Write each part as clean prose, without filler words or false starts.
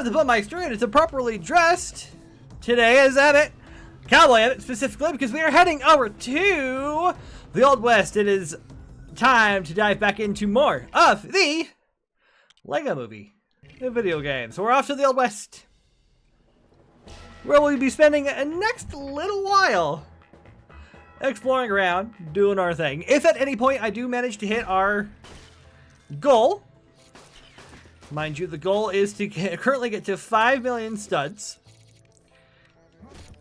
have the Baumeister, and it's appropriately dressed today as Abbott, Cowboy Abbott specifically, because we are heading over to the Old West. It is time to dive back into more of the Lego Movie, the video game. So we're off to the Old West, where we'll be spending a next little while exploring around, doing our thing. If at any point I do manage to hit our goal, mind you, the goal is to currently get to 5 million studs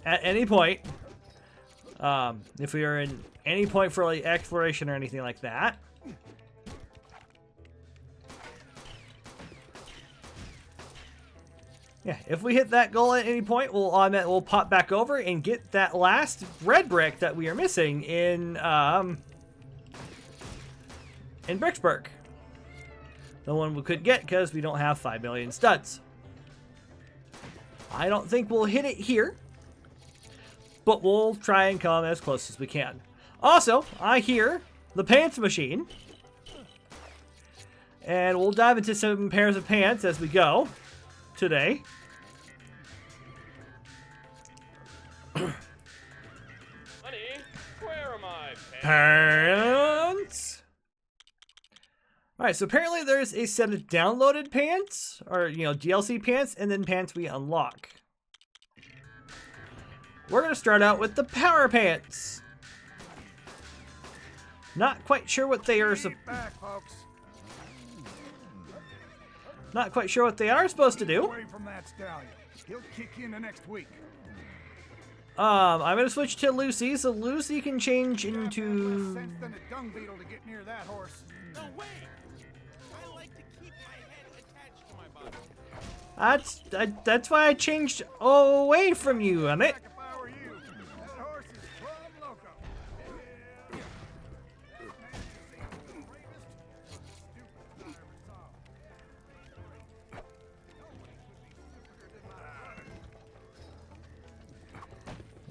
at any point. If we are in any point for like exploration or anything like that. Yeah, if we hit that goal at any point, we'll pop back over and get that last red brick that we are missing in Bricksburg. The one we could get because we don't have 5 million studs. I don't think we'll hit it here, but we'll try and come as close as we can. Also, I hear the pants machine, and we'll dive into some pairs of pants as we go today. Honey, where are my Pants? Alright, so apparently there's a set of downloaded pants, or, DLC pants, and then pants we unlock. We're going to start out with the power pants. Not quite sure what they are. Not quite sure what they are supposed to do. Away from that stallion. He'll kick in the next week. I'm going to switch to Lucy, so Lucy can change into... Sense than a dung beetle to get near that horse. No way! I like to keep my head attached to my body. That's why I changed away from you, Emmett. If I were you, that horse is plumb loco.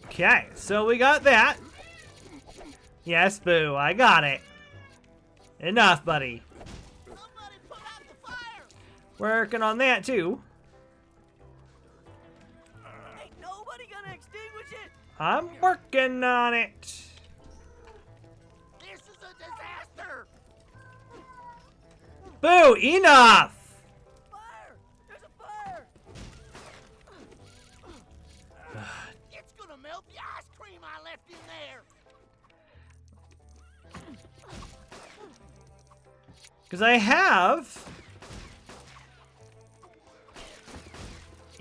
Okay, so we got that. Yes, Boo, I got it. Enough, buddy. Somebody put out the fire! Working on that, too. Ain't nobody gonna extinguish it! I'm working on it. This is a disaster! Boo, enough! Fire! There's a fire! It's gonna melt the ice cream I left in there! Because I have...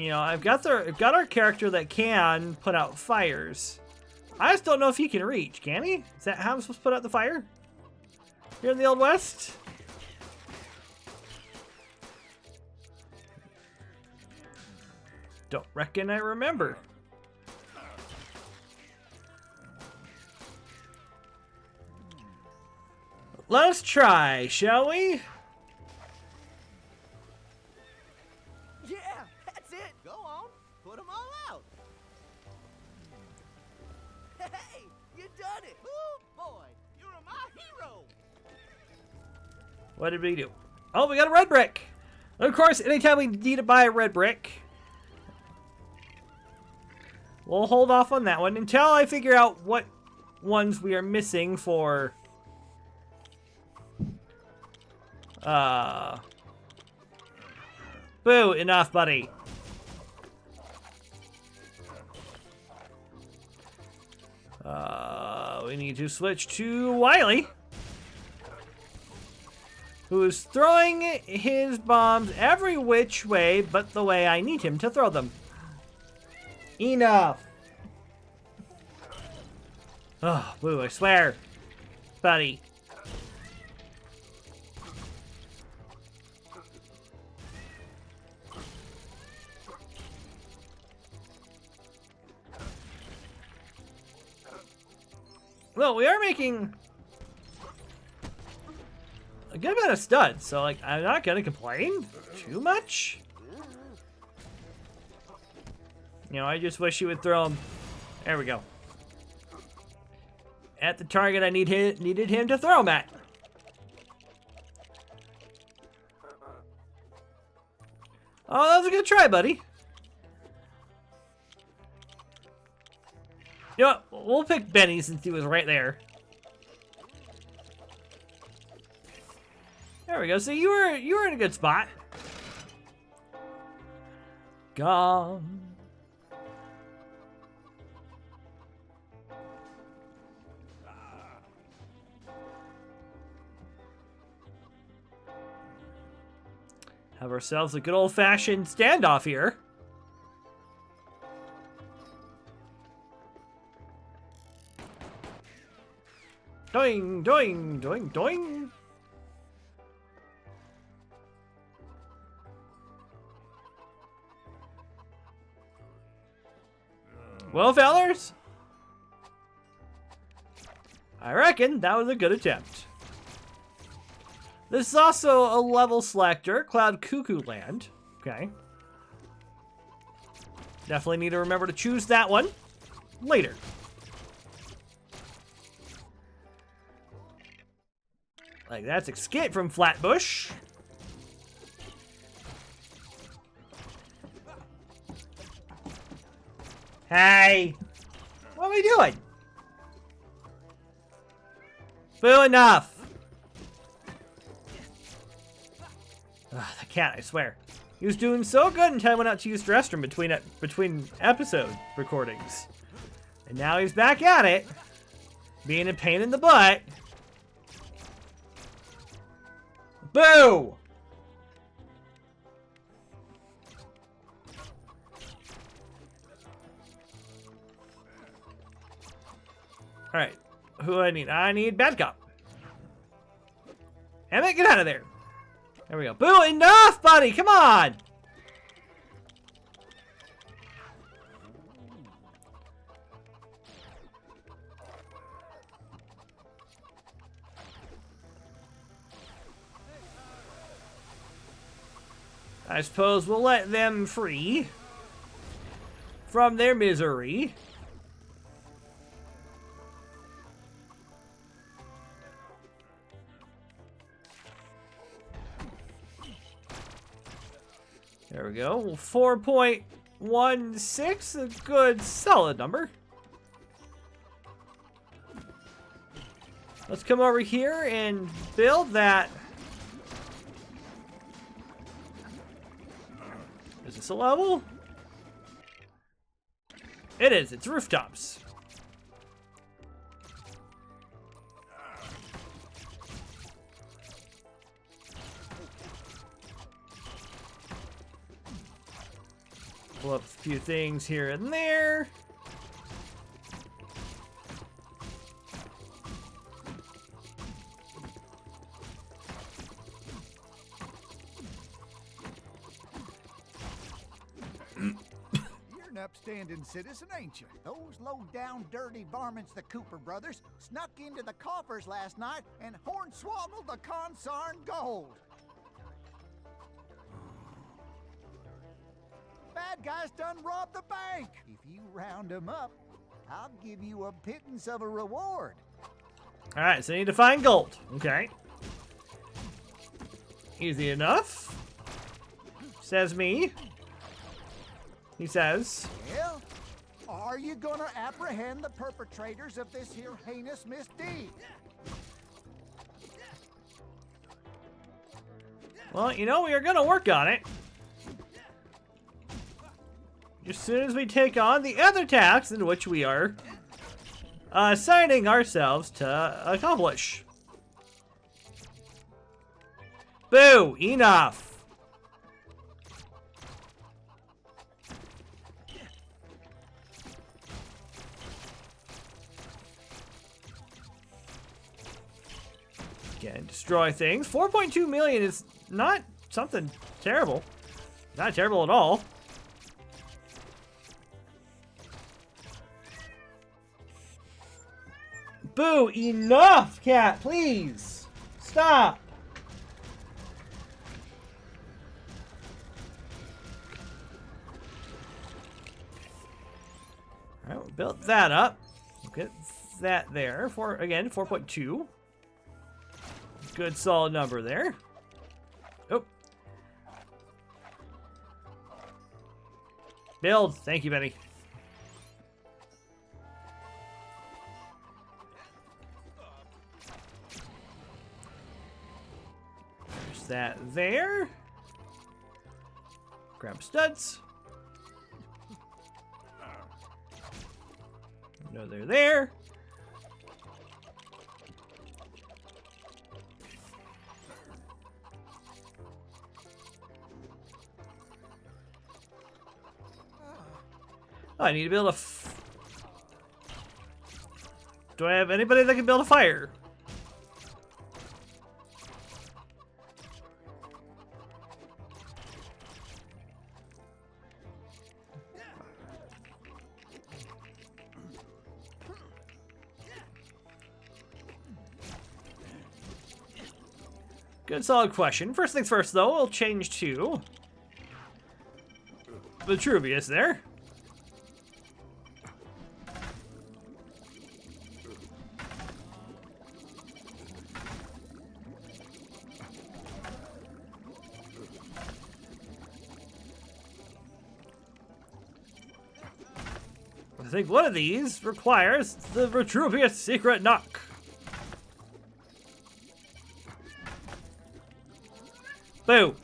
I've got our character that can put out fires. I just don't know if he can reach. Can he? Is that how I'm supposed to put out the fire? Here in the Old West? Don't reckon I remember. Let's try, shall we? Yeah, that's it! Go on, put them all out! Hey, you done it! Oh boy, you're my hero! What did we do? Oh, we got a red brick! Of course, anytime we need to buy a red brick, we'll hold off on that one until I figure out what ones we are missing for... Boo, enough, buddy. We need to switch to Wiley, who is throwing his bombs every which way but the way I need him to throw them. Enough. Oh, Boo, I swear. Buddy. Well, we are making a good amount of studs, so like I'm not gonna complain too much. I just wish he would throw them. There we go. At the target I needed him to throw them at. Oh, that was a good try, buddy. You know what? We'll pick Benny since he was right there. There we go. So you were in a good spot. Gone. Have ourselves a good old-fashioned standoff here. Doing, doing, doing, doing. Well, fellers, I reckon that was a good attempt. This is also a level selector, Cloud Cuckoo Land. Okay. Definitely need to remember to choose that one later. Like, that's Escape from Flatbush. Hey! What are we doing? Boo, enough! Ugh, the cat, I swear. He was doing so good until I went out to use the restroom between episode recordings. And now he's back at it, being a pain in the butt. Boo! Alright, who do I need? I need Bad Cop. Emmett, get out of there. There we go. Boo, enough, buddy! Come on! I suppose we'll let them free from their misery. There we go. 4.16, a good solid number. Let's come over here and build that. Is this a level? It is. It's rooftops. Pull up a few things here and there. You're an upstanding citizen, ain't you? Those low-down, dirty varmints, the Cooper brothers, snuck into the coffers last night and hornswoggled the consarn gold. Bad guys done robbed the bank. If you round them up, I'll give you a pittance of a reward. All right, so I need to find gold. Okay. Easy enough. Says me. He says. Well, are you gonna apprehend the perpetrators of this here heinous misdeed? Well, you know, we are gonna work on it. As soon as we take on the other tasks in which we are assigning ourselves to accomplish. Boo! Enough! Again, destroy things. 4.2 million is not something terrible. Not terrible at all. Boo! Enough, cat! Please! Stop! Alright, we built that up. We'll get that there. Again, 4.2. Good solid number there. Oh. Build. Thank you, Benny. There's that there. Grab studs. No, they're there. Oh, I need to build a Do I have anybody that can build a fire? Good solid question. First things first, though, we'll change to Vitruvius there. I think one of these requires the Vitruvius secret knock. Boo!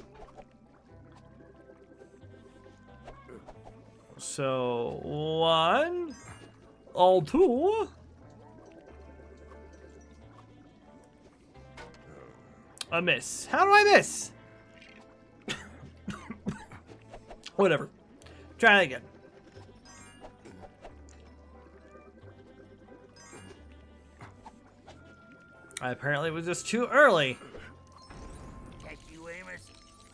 So, 1, all 2. A miss. How do I miss? Whatever. Try it again. I apparently was just too early. Catch you, Amos.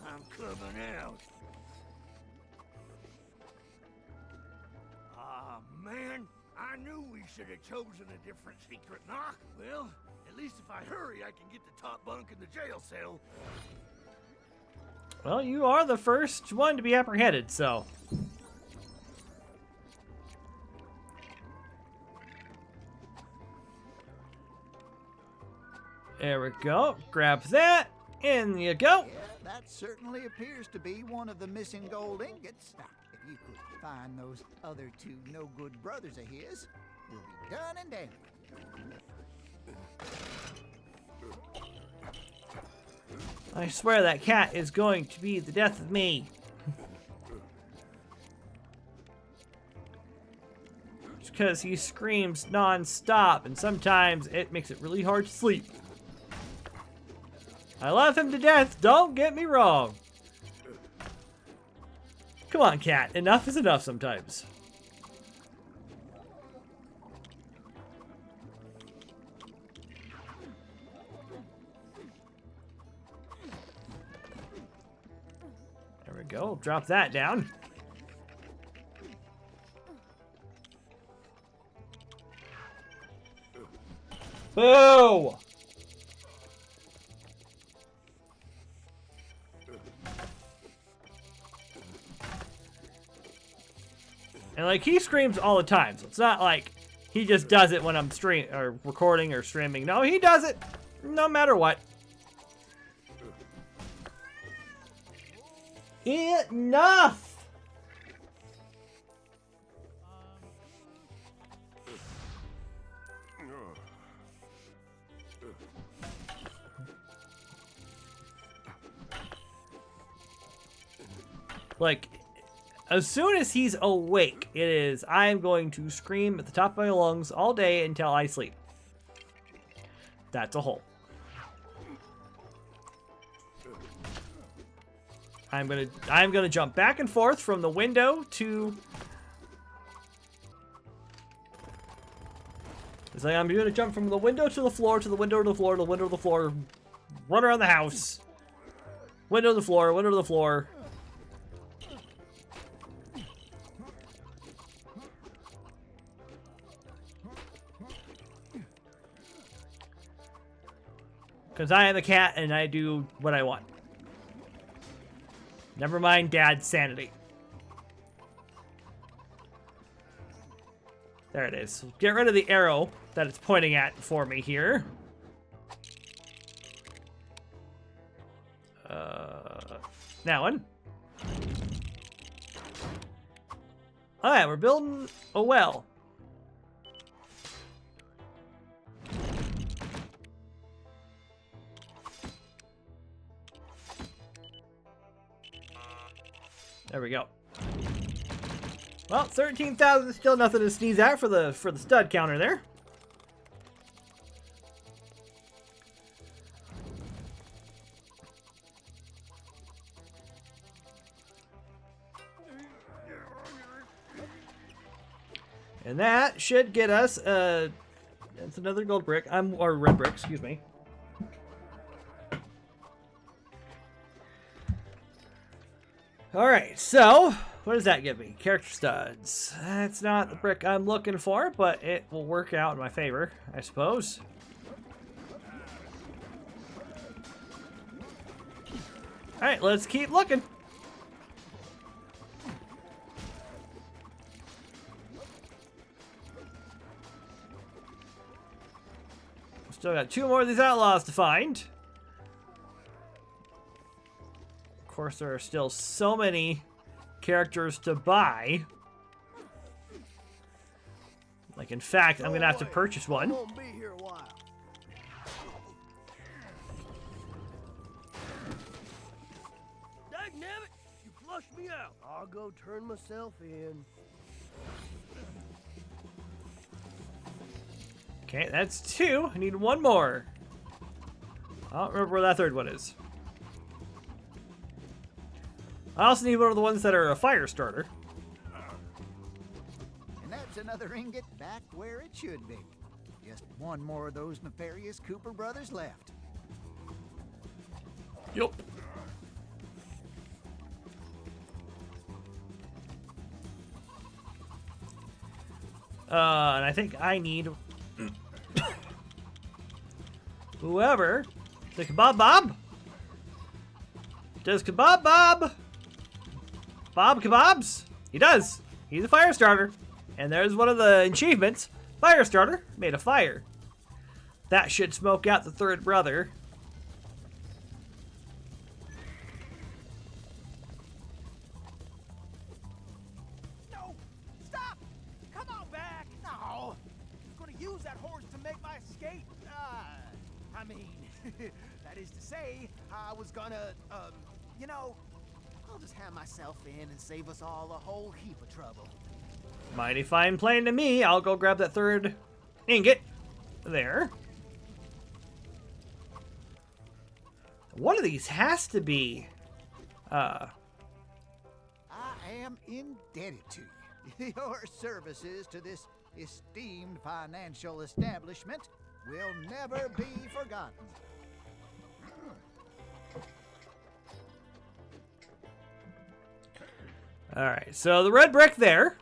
I'm coming out. Ah, man. I knew we should have chosen a different secret knock. Well, at least if I hurry, I can get the top bunk in the jail cell. Well, you are the first one to be apprehended, so. There we go. Grab that. In you go. Yeah, that certainly appears to be one of the missing gold ingots. Now, if you could find those other 2 no-good brothers of his, we'll be done and dandy. I swear that cat is going to be the death of me. Just because he screams non-stop, and sometimes it makes it really hard to sleep. I love him to death, don't get me wrong. Come on, cat. Enough is enough sometimes. There we go. Drop that down. Boo! And like, he screams all the time, so it's not like he just does it when I'm recording or streaming. No, he does it no matter what. Enough! Like, as soon as he's awake, I'm going to scream at the top of my lungs all day until I sleep. That's a hole. I'm gonna jump back and forth from the window to. It's like I'm gonna jump from the window to the floor to the window to the floor to the window to the floor, run around the house. Window to the floor, window to the floor. Because I am a cat and I do what I want. Never mind Dad's sanity. There it is. Get rid of the arrow that it's pointing at for me here. That one. Alright, we're building a well. There we go. Well, 13,000 is still nothing to sneeze at for the stud counter there. And that should get us it's another gold brick. Or red brick, excuse me. Alright, so what does that give me? Character studs. That's not the brick I'm looking for, but it will work out in my favor, I suppose. Alright, let's keep looking. Still got 2 more of these outlaws to find. Of course, there are still so many characters to buy. Like, in fact, I'm going to have to purchase one. Won't be here a while. Dagnabbit, you flushed me out. I'll go turn myself in. Okay, that's 2. I need 1 more. I don't remember where that third one is. I also need one of the ones that are a fire starter. And that's another ingot back where it should be. Just 1 more of those nefarious Cooper brothers left. Yup. And I think I need whoever the Kebab Bob. Does Kebab Bob kebabs? He does. He's a fire starter. And there's one of the achievements. Fire starter made a fire. That should smoke out the third brother. No! Stop! Come on back! No! I'm gonna use that horse to make my escape. I mean, that is to say, I was gonna, you know, I'll just have myself in and save us all a whole heap of trouble. Mighty fine plan to me. I'll go grab that third ingot. There. One of these has to be, I am indebted to you. Your services to this esteemed financial establishment will never be forgotten. Alright, so the red brick there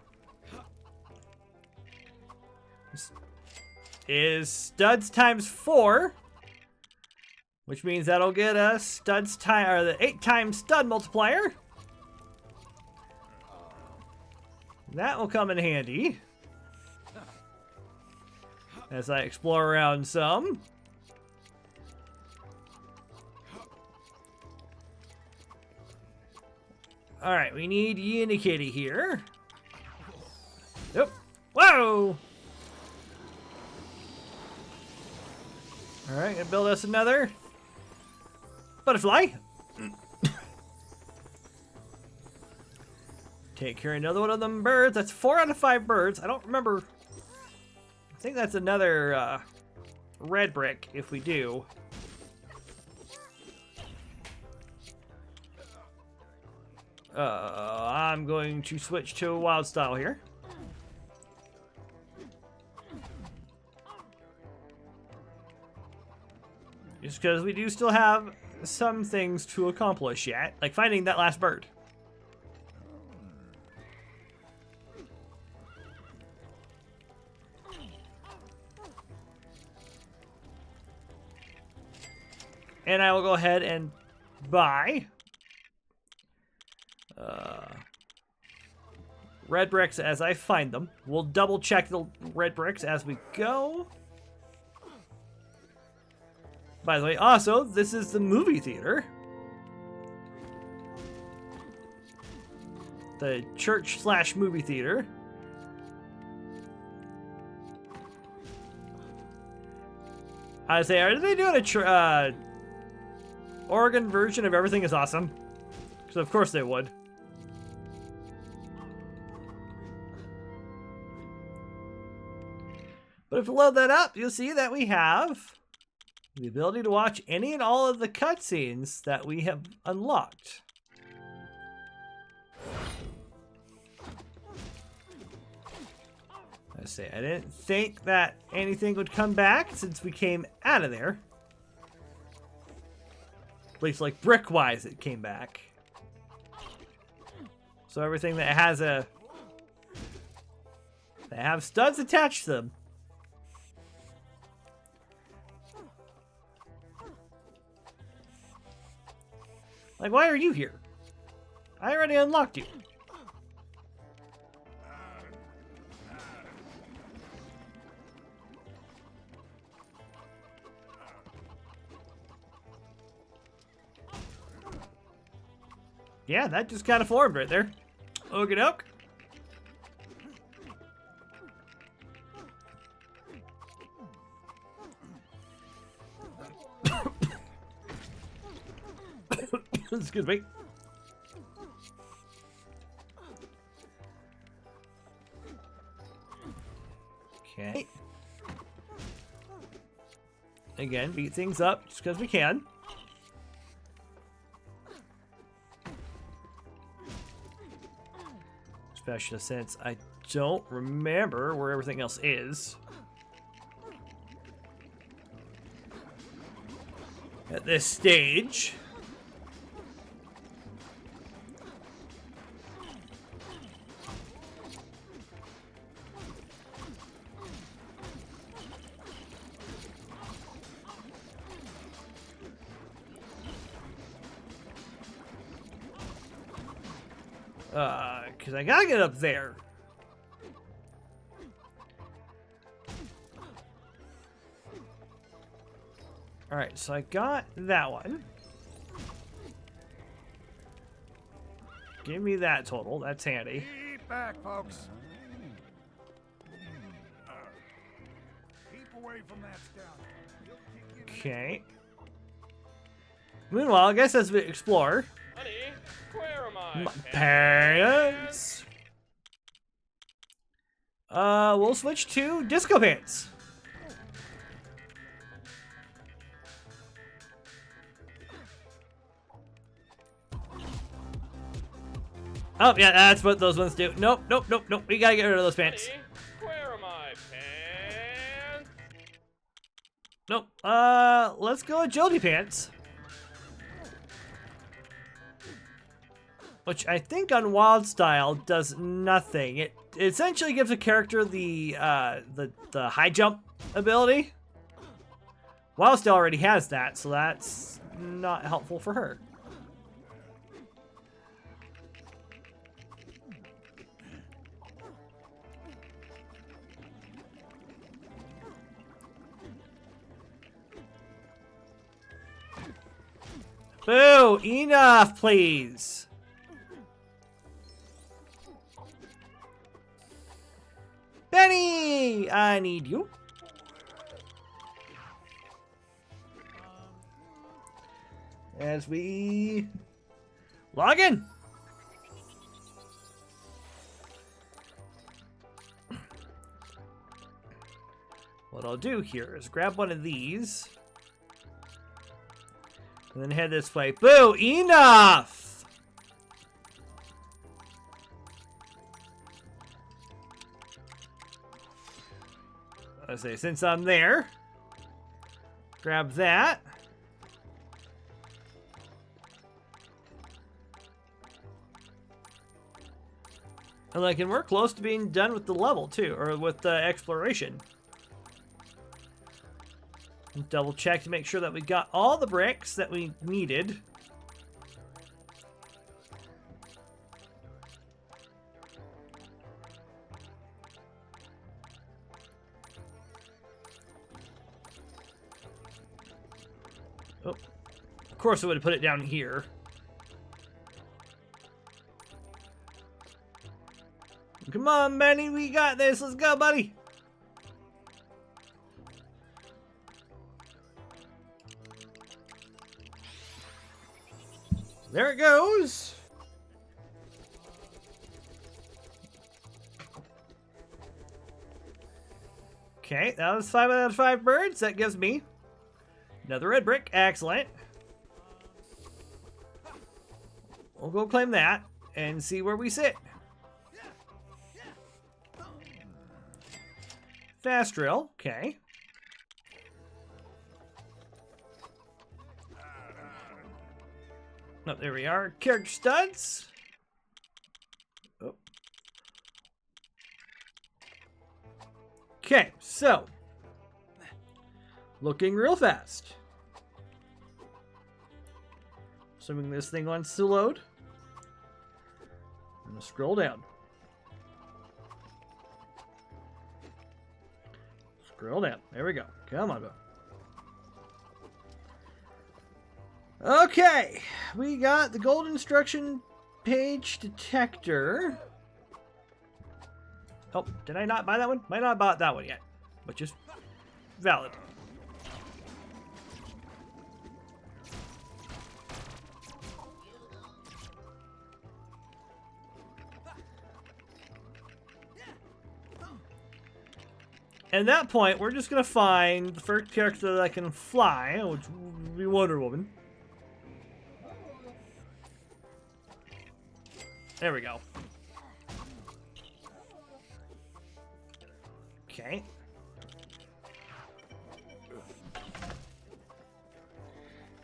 is studs times 4, which means that'll get us studs or the 8 times stud multiplier. That will come in handy as I explore around some. Alright, we need Unikitty here. Yep. Whoa! Alright, gonna build us another butterfly. Take care of another one of them birds. That's 4 out of 5 birds. I don't remember. I think that's another red brick if we do. I'm going to switch to wild style here. Just because we do still have some things to accomplish yet, like finding that last bird. And I will go ahead and buy red bricks as I find them. We'll double check the red bricks as we go. By the way, also, this is the movie theater. the church / movie theater. I say, are they doing a Oregon version of Everything is Awesome? Because of course they would. But if you load that up, you'll see that we have the ability to watch any and all of the cutscenes that we have unlocked. I say, I didn't think that anything would come back since we came out of there. At least, like, brick-wise, it came back. So everything that has that have studs attached to them. Like, why are you here? I already unlocked you. Yeah, that just kind of formed right there. Okie doke. Excuse me. Okay. Again, beat things up just because we can. Especially since I don't remember where everything else is. At this stage. Because I gotta get up there. Alright, so I got that one. Give me that total. That's handy. Keep back, folks. Keep away from that scout. Okay. Meanwhile, I guess as we explore. Honey, where are my Pants. We'll switch to disco pants. Oh, yeah, that's what those ones do. Nope, nope, nope, nope. We gotta get rid of those pants. Honey, where are my pants? Nope. Let's go agility pants. Which I think on Wild Style does nothing. It essentially gives a character the high jump ability. Wild Style already has that, so that's not helpful for her. Boo! Enough, please. Benny! I need you. As we log in. What I'll do here is grab one of these. And then head this way. Boo! Enough! I say, since I'm there, grab that. And like, and we're close to being done with the level too, or with the exploration. Double check to make sure that we got all the bricks that we needed. Oh, of course I would have put it down here. Come on, Benny, we got this. Let's go, buddy. There it goes. Okay, that was 5 out of 5 birds. That gives me another red brick. Excellent. We'll go claim that and see where we sit. Fast drill. Okay. Oh, there we are. Character studs. Oh. Okay, so looking real fast. Assuming this thing wants to load. I'm gonna scroll down. Scroll down. There we go. Come on, bro. Okay, we got the gold instruction page detector. Oh, did I not buy that one? Might not have bought that one yet, which is valid. At that point, we're just gonna find the first character that can fly, which would be Wonder Woman. There we go. Okay.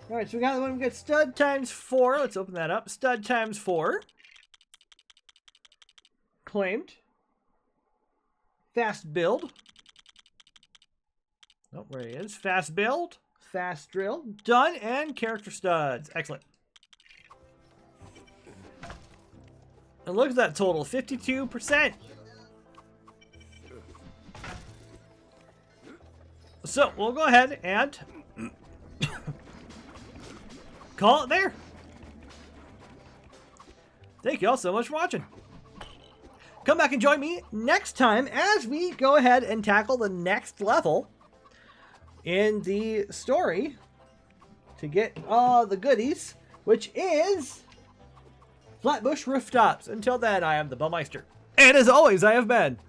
Alright, so we got the one we got stud times 4. Let's open that up. Stud times 4. Claimed. Fast build. Oh, where he is. Fast build. Fast drill. Done. And character studs. Excellent. And look at that total, 52%. So we'll go ahead and call it there. Thank you all so much for watching. Come back and join me next time as we go ahead and tackle the next level in the story to get all the goodies, which is Flatbush Rooftops. Until then, I am the Baumeister. And as always, I have been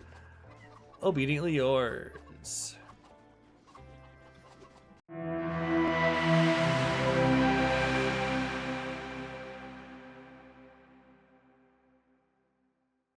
obediently yours.